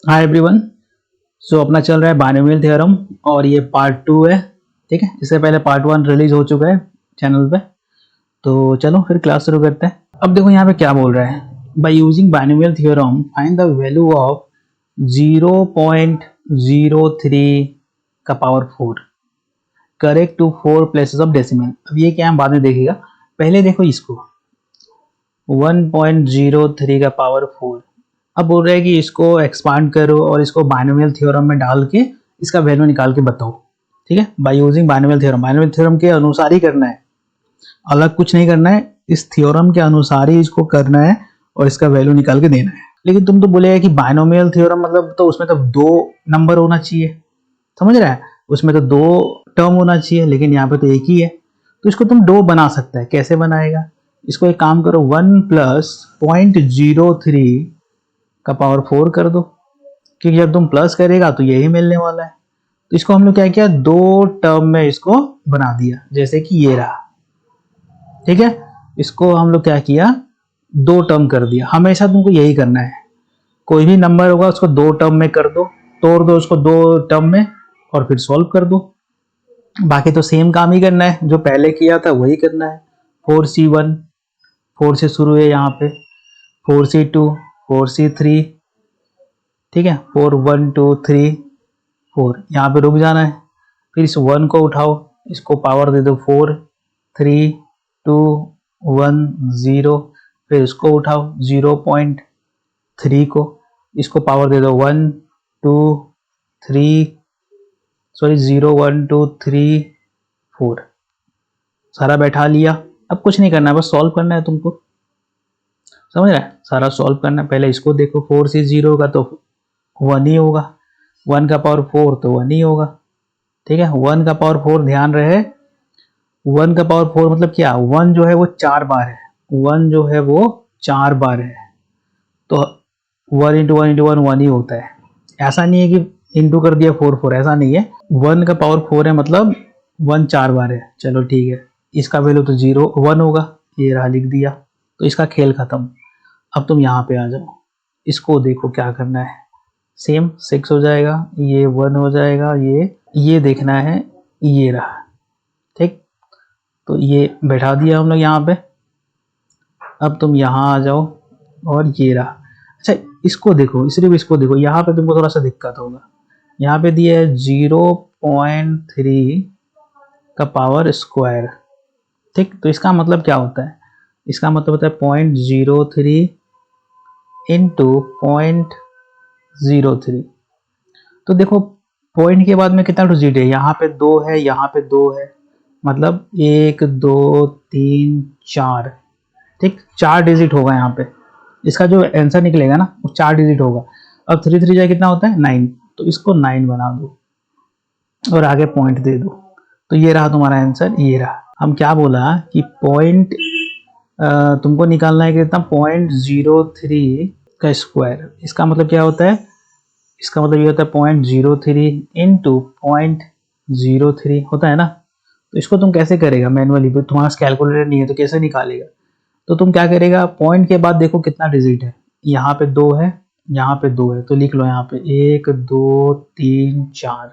Hi everyone. सो अपना चल रहा है बाइनोमियल थ्योरम और ये पार्ट 2 है। ठीक है, इससे पहले पार्ट 1 रिलीज हो चुका है चैनल पे। तो चलो फिर क्लास शुरू करते हैं। अब देखो यहाँ पे क्या बोल रहा है, by using binomial theorem find the value of 0.03 का power 4 correct to 4 places of decimal. अब ये क्या हम बाद में देखेगा, पहले देखो इसको 1.03 का पावर 4। अब बोल रहे हैं कि इसको एक्सपांड करो और इसको बाइनोमियल थ्योरम में डाल के इसका वैल्यू निकाल के बताओ। ठीक है, by using binomial theorem, binomial theorem के अनुसार ही करना है, अलग कुछ नहीं करना है, इस थ्योरम के अनुसार ही इसको करना है और इसका वैल्यू निकाल के देना है। लेकिन तुम तो बोलेगा कि बाइनोमियल थ्योरम मतलब तो उसमें तो 2 नंबर होना चाहिए, समझ रहा है, उसमें तो 2 टर्म होना चाहिए, लेकिन यहाँ पे तो एक ही है। तो इसको तुम 2 बना सकता है, कैसे बनाएगा, इसको एक काम करो 1 प्लस 0.03 का पावर 4 कर दो, क्योंकि जब तुम प्लस करेगा तो यही मिलने वाला है। तो इसको हम लोग क्या किया, 2 टर्म में इसको बना दिया, जैसे कि ये रहा। ठीक है, इसको हम लोग क्या किया, 2 टर्म कर दिया। हमेशा तुमको यही करना है, कोई भी नंबर होगा उसको 2 टर्म में कर दो, तोड़ दो उसको 2 टर्म में और फिर सॉल्व कर दो। बाकी तो सेम काम ही करना है, जो पहले किया था वही करना है। 4C1 4 से शुरू है यहाँ पे, 4C2 4C3, ठीक है, 4 1 2 3 4, यहाँ पे रुक जाना है। फिर इस 1 को उठाओ, इसको पावर दे दो 4 3 2 1 0, फिर इसको उठाओ 0.3 को, इसको पावर दे दो 1 2 3 सॉरी 0 1 2 3 4, सारा बैठा लिया। अब कुछ नहीं करना है, बस सॉल्व करना है तुमको, समझ रहा है, सारा सॉल्व करना है। पहले इसको देखो, 4 से 0 का तो 1 ही होगा, 1 का पावर 4 तो 1 ही होगा। ठीक है, 1 का पावर 4, ध्यान रहे 1 का पावर 4 मतलब क्या, 1 जो है वो 4 बार है, 1 जो है वो 4 बार है, तो 1 इंटू 1 इंटू 1 1 ही होता है। ऐसा नहीं है कि इंटू कर दिया 4 4, ऐसा नहीं है। 1 का पावर 4 है मतलब 1 4 बार है। चलो ठीक है, इसका वैल्यू तो 0 1 होगा, ये रहा, लिख दिया। तो इसका खेल खत्म। अब तुम यहाँ पे आ जाओ, इसको देखो क्या करना है, सेम 6 हो जाएगा, ये 1 हो जाएगा, ये देखना है, ये रहा। ठीक, तो ये बैठा दिया हम लोग यहाँ पे। अब तुम यहाँ आ जाओ और ये रहा। अच्छा, इसको देखो, सिर्फ इसको देखो, यहाँ पे तुमको थोड़ा सा दिक्कत होगा, यहाँ पे दिया है 0.3 का पावर स्क्वायर। ठीक, तो इसका मतलब क्या होता है, इसका मतलब होता है 0.03 इंटू 0.03। तो देखो पॉइंट के बाद में कितना डिजिट है, यहाँ पे 2 है, यहाँ पे 2 है, मतलब 1 2 3 4। ठीक, 4 डिजिट होगा यहाँ पे, इसका जो आंसर निकलेगा ना वो 4 डिजिट होगा। अब 3 3 जाए कितना होता है 9, तो इसको 9 बना दो और आगे पॉइंट दे दो, तो ये रहा तुम्हारा आंसर, ये रहा। हम क्या बोला कि पॉइंट तुमको निकालना है कितना, 0.03 का स्क्वायर। इसका मतलब क्या होता है, इसका मतलब ये होता है 0.03 इंटू 0.03 होता है ना। तो इसको तुम कैसे करेगा मैनुअली, तुम्हारा कैलकुलेटर नहीं है तो कैसे निकालेगा। तो तुम क्या करेगा, पॉइंट के बाद देखो कितना डिजिट है, यहाँ पे 2 है, यहाँ पे 2 है, तो लिख लो यहाँ पे 1 2 3 4,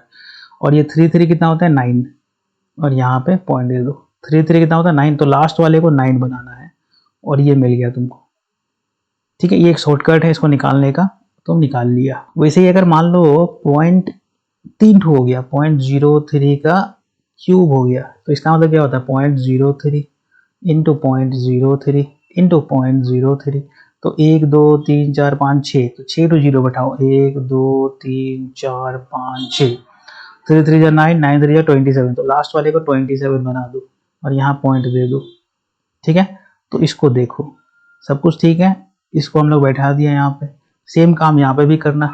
और ये 3 3 कितना होता है 9, और यहाँ पे पॉइंट दे दो। 3 3 कितना होता है 9, तो लास्ट वाले को 9 बनाना है, और ये मिल गया तुमको। ठीक है, ये एक शॉर्टकट है इसको निकालने का, तुम निकाल लिया। वैसे ही अगर मान लो पॉइंट 3 हो गया, 0.03 का क्यूब हो गया, तो इसका मतलब क्या होता है 0.03 इंटू 0.03 इंटू 0.03, तो 1 2 3 4 5 6, तो 6 टू 0 बैठाओ, 1 2 3 4 5 6, 3 3 जा 9, 9 3 जा 27, तो लास्ट वाले को 27 बना दो और यहाँ पॉइंट दे दो। ठीक है, तो इसको देखो सब कुछ ठीक है, इसको हम लोग बैठा दिया यहाँ पे। सेम काम यहाँ पे भी करना,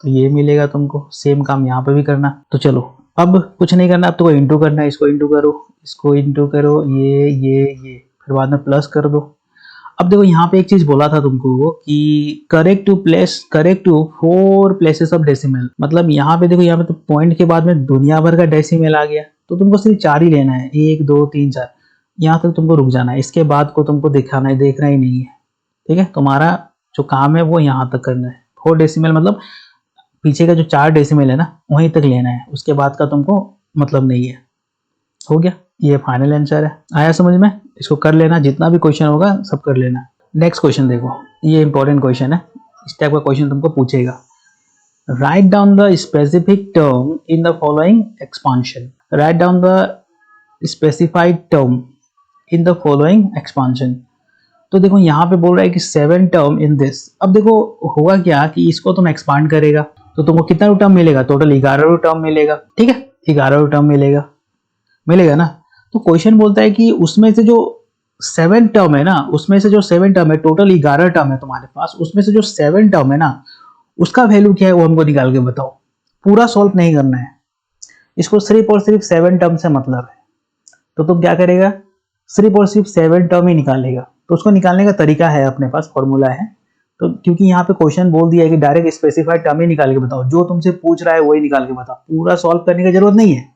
तो ये मिलेगा तुमको, सेम काम यहाँ पे भी करना। तो चलो अब कुछ नहीं करना, अब तो इंटू करना है, इसको इंटू करो, इसको इंटू करो, ये फिर बाद में प्लस कर दो। अब देखो यहाँ पे एक चीज बोला था तुमको कि correct to 4 places of decimal, मतलब यहाँ पे देखो, यहाँ पे तो पॉइंट के बाद में दुनिया भर का डेसिमल आ गया, तो तुमको सिर्फ 4 ही लेना है, 1 2 3 4, यहाँ तक तुमको रुक जाना है, इसके बाद को तुमको देखना ही नहीं है। ठीक है, तुम्हारा जो काम है वो यहाँ तक करना है। 4 डेसिमल मतलब पीछे का जो 4 डेसिमल है ना वहीं तक लेना है, उसके बाद का तुमको मतलब नहीं है। हो गया, ये फाइनल आंसर है। आया समझ में? इसको कर लेना, जितना भी क्वेश्चन होगा सब कर लेना। नेक्स्ट क्वेश्चन देखो, ये इंपॉर्टेंट क्वेश्चन है, इस टाइप का क्वेश्चन तुमको पूछेगा। Write down the specific term in the following expansion. Write down the specified term in the following expansion. तो देखो यहाँ पे बोल रहा है कि 7 टर्म इन दिस। अब देखो होगा क्या कि इसको तुम एक्सपांड करेगा तो तुमको कितना टर्म मिलेगा, टोटल 11 टर्म मिलेगा। ठीक है, 11 टर्म मिलेगा ना। तो क्वेश्चन बोलता है कि उसमें से जो 7 टर्म है ना, उसमें से जो 7 टर्म है, टोटल 11 टर्म है तुम्हारे पास, उसमें से जो 7 टर्म है ना उसका वैल्यू क्या है वो हमको निकाल के बताओ। पूरा सॉल्व नहीं करना है, इसको सिर्फ और सिर्फ 7 टर्म से मतलब है। तो तुम क्या करेगा, सिर्फ और सिर्फ 7 टर्म ही निकालेगा। तो उसको निकालने का तरीका है, अपने पास फॉर्मूला है। तो क्योंकि यहाँ पे क्वेश्चन बोल दिया है कि डायरेक्ट स्पेसिफाइड टर्म ही निकाल के बताओ, जो तुमसे पूछ रहा है वही निकाल के बताओ, पूरा सॉल्व करने की जरूरत नहीं है।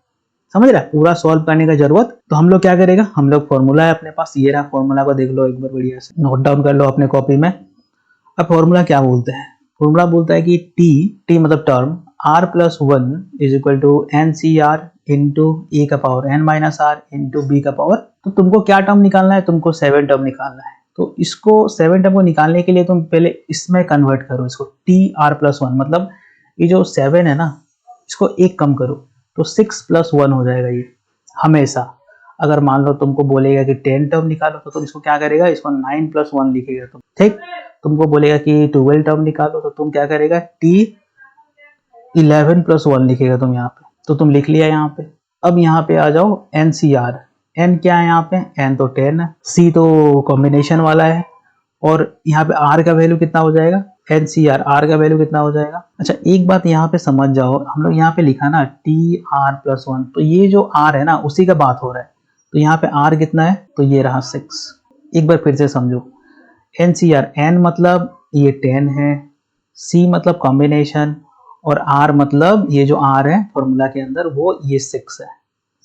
समझ रहा है, पूरा सॉल्व करने का जरूरत। तो हम लोग क्या करेगा, हम लोग फॉर्मूला है अपने पास, ये रहा फॉर्मूला को देख लो एक बार बढ़िया से, नोट डाउन कर लो अपने कॉपी में। अब फॉर्मूला क्या बोलते हैं, फॉर्मूला बोलता है कि टी मतलब term r+1 is equal to NCR into A का पावर n-r इंटू बी का पावर। तो तुमको क्या टर्म निकालना है, तुमको 7 टर्म निकालना है। तो इसको 7 टर्म को निकालने के लिए तुम पहले इसमें कन्वर्ट करो, इसको TR+1 मतलब ये जो 7 है ना इसको एक कम करो तो 6+1 हो जाएगा। ये हमेशा अगर मान लो तुमको बोलेगा कि 10 टर्म निकालो तो तुम इसको क्या करेगा, इसको 9+1 लिखेगा तुम। ठीक, तुमको बोलेगा कि 12 टर्म निकालो तो तुम क्या करेगा, T11+1 लिखेगा तुम यहाँ पे। तो तुम लिख लिया यहाँ पे। अब यहाँ पे आ जाओ NCR। n क्या है यहाँ पे, n तो 10 है, c तो कॉम्बिनेशन वाला है, और यहाँ पे r का वैल्यू कितना हो जाएगा, NCR r का वैल्यू कितना हो जाएगा। अच्छा एक बात यहाँ पे समझ जाओ, हम लोग यहाँ पे लिखा ना TR+1, तो ये जो r है ना उसी का बात हो रहा है। तो यहाँ पे r कितना है, तो ये रहा 6। एक बार फिर से समझो, NCR n मतलब ये 10 है, c मतलब कॉम्बिनेशन, और r मतलब ये जो r है फॉर्मूला के अंदर वो ये 6 है।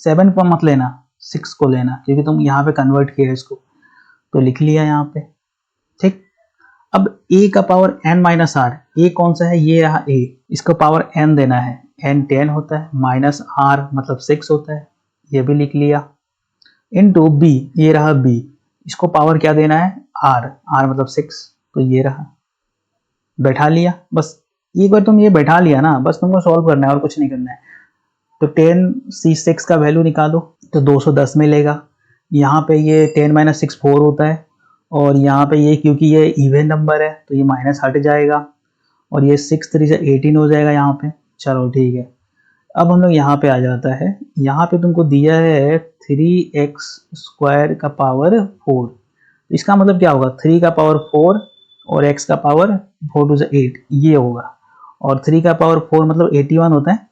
7 को मत लेना, 6 को लेना, क्योंकि तुम यहाँ पे कन्वर्ट किया इसको। तो लिख लिया यहाँ पे। ठीक, अब a का पावर n-r, a कौन सा है, ये रहा a, इसको पावर n देना है, n 10 होता है, माइनस r मतलब 6 होता है, ये भी लिख लिया, इनटू b, ये रहा b, इसको पावर क्या देना है, r मतलब 6, तो ये रहा, बैठा लिया। बस एक बार तुम ये बैठा लिया ना, बस तुमको सॉल्व करना है और कुछ नहीं करना है। तो 10c6 का वैल्यू निकालो तो 210 मिलेगा। यहाँ पे ये 10 - 6 4 होता है, और यहाँ पे ये क्योंकि ये इवन नंबर है तो ये माइनस हट जाएगा, और ये 6 3 से 18 हो जाएगा यहाँ पे। चलो ठीक है, अब हम लोग यहाँ पे आ जाता है, यहाँ पे तुमको दिया है 3x² का पावर 4। इसका मतलब क्या होगा, 3 का पावर 4 और x का पावर 4 2 से 8 ये होगा, और 3 का पावर 4 मतलब 81 होता है।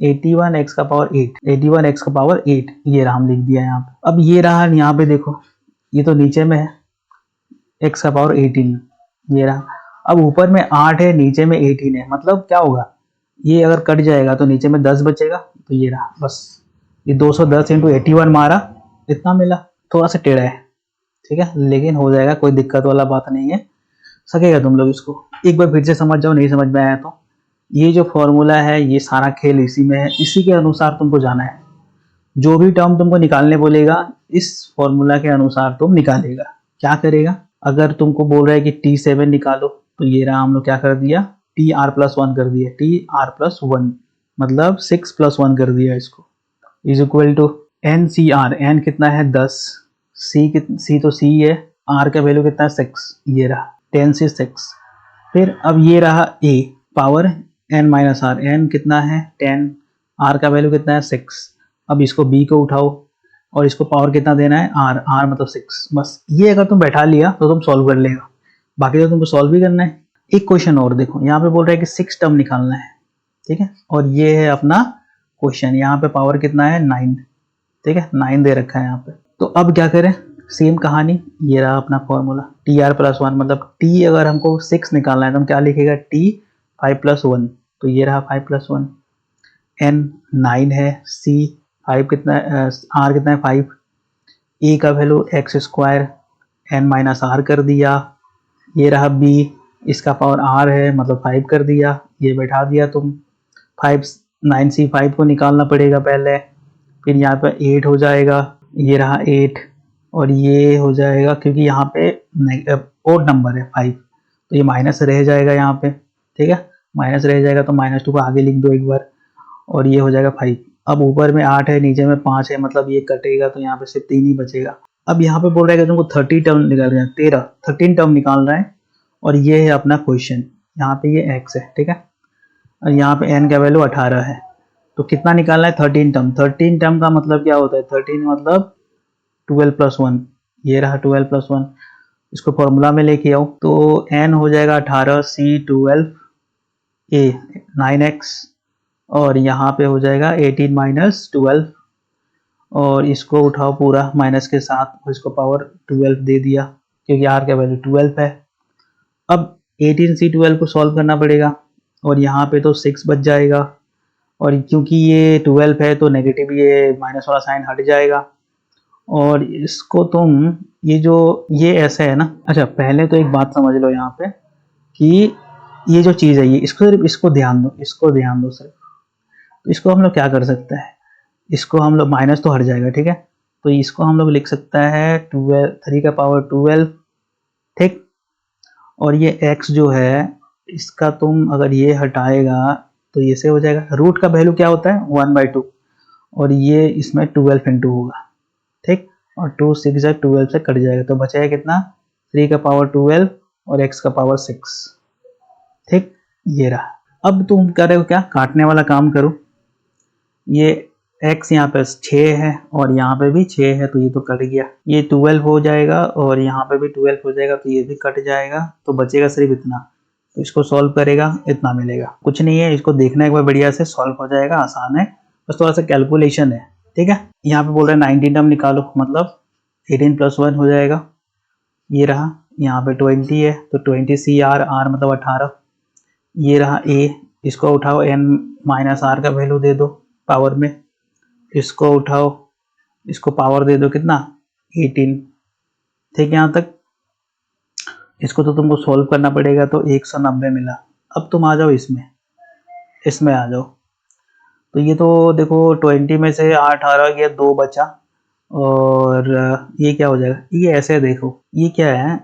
81 x का पावर 8, 81 x का पावर 8, ये रहा हम लिख दिया यहाँ पे। अब ये रहा यहाँ पे देखो, ये तो नीचे में है x का पावर 18, ये रहा। अब ऊपर में 8 है, नीचे में 18 है, मतलब क्या होगा, ये अगर कट जाएगा तो नीचे में 10 बचेगा, तो ये रहा। बस ये 210 इंटू 81 मारा, इतना मिला। थोड़ा सा टेढ़ा है, ठीक है, लेकिन हो जाएगा, कोई दिक्कत वाला बात नहीं है, सकेगा तुम लोग इसको। एक बार फिर से समझ जाओ, नहीं समझ में आया तो ये जो फॉर्मूला है ये सारा खेल इसी में है, इसी के अनुसार तुमको जाना है। जो भी टर्म तुमको निकालने बोलेगा इस फॉर्मूला के अनुसार तुम निकालेगा। क्या करेगा, अगर तुमको बोल रहा है कि T7 निकालो तो ये रहा, हम लोग क्या कर दिया, TR+1 कर दिया, TR+1 मतलब 6+1 कर दिया इसको, is equal to NCR, n कितना है 10, C तो C है, R का वैल्यू कितना है 6, ये रहा 10 से 6। फिर अब ये रहा A पावर n-r, n कितना है 10, R का वैल्यू कितना है 6। अब इसको B को उठाओ और इसको पावर कितना देना है R मतलब 6। बस ये अगर तुम बैठा लिया तो तुम सॉल्व कर लेगा, बाकी तो तुमको सॉल्व भी करना है। एक क्वेश्चन और देखो, यहाँ पे बोल रहा है कि 6 टर्म निकालना है, ठीक है, और ये है अपना क्वेश्चन। यहाँ पे पावर कितना है 9, ठीक है, 9 दे रखा है यहाँ पे। तो अब क्या करें, सेम कहानी, ये रहा अपना फॉर्मूला TR+1 मतलब T अगर हमको 6 निकालना है तो हम क्या लिखेगा, T 5+1, तो ये रहा 5+1, N 9 है, C 5 कितना है, R कितना है 5, A का वैल्यू x² n - r कर दिया, ये रहा B इसका पावर r है मतलब 5 कर दिया, ये बैठा दिया तुम। 5 9c5 को निकालना पड़ेगा पहले, फिर यहाँ पे 8 हो जाएगा, ये रहा 8, और ये हो जाएगा क्योंकि यहाँ पे ओड नंबर है 5, तो ये माइनस रह जाएगा यहाँ पे, ठीक है, माइनस रह जाएगा तो -2 को आगे लिख दो एक बार, और ये हो जाएगा 5। अब ऊपर में 8 है, नीचे में 5 है, मतलब ये कटेगा तो यहाँ पे सिर्फ 3 ही बचेगा। अब यहाँ पे बोल रहा है कि तुमको 30 टर्म निकाल रहे हैं, 13 टर्म निकाल रहा है, और ये है अपना क्वेश्चन। यहाँ पे ये x है, ठीक है, और यहाँ पे n का वैल्यू 18 है, तो कितना निकालना है? 13 टर्म। 13 टर्म का मतलब क्या होता है? 13 मतलब 12 + 1, ये रहा 12 + 1, इसको फॉर्मूला में लेके आओ तो n हो जाएगा 18, c 12, a 9x, और यहाँ पे हो जाएगा 18 - 12, और इसको उठाओ पूरा माइनस के साथ, और इसको पावर 12 दे दिया क्योंकि r का वैल्यू 12 है। अब 18c12 को सॉल्व करना पड़ेगा, और यहाँ पे तो 6 बच जाएगा, और क्योंकि ये 12 है तो नेगेटिव ये माइनस वाला साइन हट जाएगा, और इसको तुम ये ऐसा है ना। अच्छा पहले तो एक बात समझ लो यहाँ पे कि ये जो चीज़ है, ये इसको ध्यान दो, सिर्फ। तो इसको हम लोग क्या कर सकते हैं, इसको हम लोग माइनस तो हट जाएगा, ठीक है, तो इसको हम लोग लिख सकता है 3 का पावर 12, ठीक, और ये x जो है इसका तुम अगर ये हटाएगा तो ये से हो जाएगा। रूट का वैल्यू क्या होता है? 1/2, और ये इसमें 12 इंटू होगा, ठीक, और 2 6 12 से कट जाएगा, तो बचेगा कितना? 3 का पावर 12 और x का पावर 6, ठीक, ये रहा। अब तुम करो क्या, काटने वाला काम करो। ये x यहाँ पे 6 है और यहाँ पे भी 6 है, तो ये तो कट गया, ये 12 हो जाएगा और यहाँ पे भी 12 हो जाएगा, तो ये भी कट जाएगा, तो बचेगा सिर्फ इतना। तो इसको सॉल्व करेगा, इतना मिलेगा, कुछ नहीं है, इसको देखना एक बार बढ़िया से, सॉल्व हो जाएगा, आसान है, बस थोड़ा सा कैलकुलेशन है, ठीक है। यहाँ पे बोल रहे हैं 19 टर्म निकालो, मतलब 18 + 1 हो जाएगा, ये रहा। यहाँ पे 20 है तो 20 r मतलब 18, ये रहा a, इसको उठाओ, n - r का वैल्यू दे दो पावर में, इसको उठाओ, इसको पावर दे दो कितना? 18, ठीक है। यहाँ तक इसको तो तुमको सॉल्व करना पड़ेगा, तो 190 मिला। अब तुम आ जाओ इसमें आ जाओ, तो ये तो देखो 20 में से 18 गया, 2 बचा, और ये क्या हो जाएगा? ये ऐसे देखो, ये क्या है,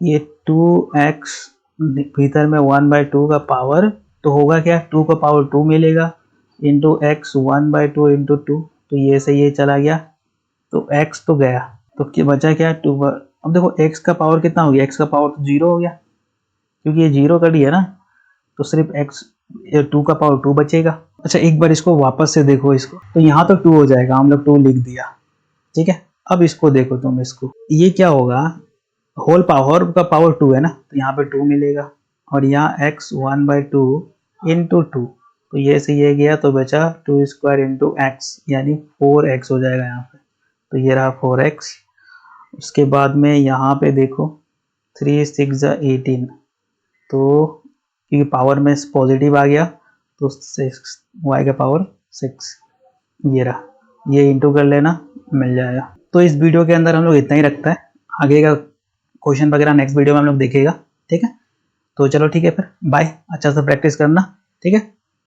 ये 2x भीतर में 1/2 का पावर, तो होगा क्या? 2 का पावर 2 मिलेगा, इंटू x 1/2 इंटू 2, तो ये से ये चला गया, तो x तो गया, तो क्या बचा? क्या 2। अब देखो x का पावर कितना हो गया? x का पावर तो 0 हो गया, क्योंकि ये 0 कट गया ना, तो सिर्फ x 2 का पावर 2 बचेगा। अच्छा एक बार इसको वापस से देखो, इसको तो यहाँ तो 2 हो जाएगा, हम लोग 2 लिख दिया, ठीक है। अब इसको देखो तुम, इसको ये क्या होगा? होल पावर का पावर 2 है ना, तो यहाँ पे 2 मिलेगा, और यहाँ x 1/2 इंटू 2, तो ये से ये गया, तो बचा 2² इंटू x, यानी 4x हो जाएगा यहाँ पे, तो ये रहा 4x। उसके बाद में यहाँ पे देखो 3 6 18, तो क्योंकि पावर में पॉजिटिव आ गया, तो 6 y का पावर 6, ये रहा, ये इंटू कर लेना, मिल जाएगा। तो इस वीडियो के अंदर हम लोग इतना ही रखता है, आगे का क्वेश्चन वगैरह नेक्स्ट वीडियो में हम लोग देखेगा, ठीक है। तो चलो ठीक है, फिर बाय, अच्छा से प्रैक्टिस करना, ठीक है।